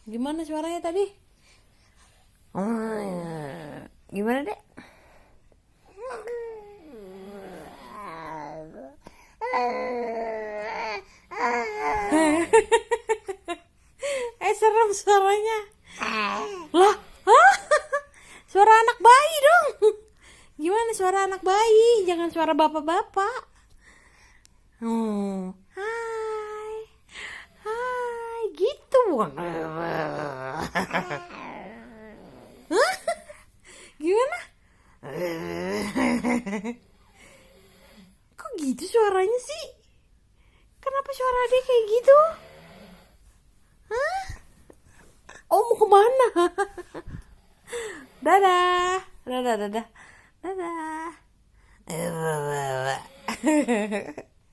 Gimana suaranya tadi? Gimana, Dek? Serem suaranya. Lah, hah? Suara anak bayi dong. Gimana suara anak bayi? Jangan suara bapak-bapak. Hai. Hai, gitu bukan? Hah? Gimana? Kok gitu suaranya sih? Kenapa suara dia kayak gitu? Hah? Oh, mau kemana? Dadah. Dadah, dadah. Dadah.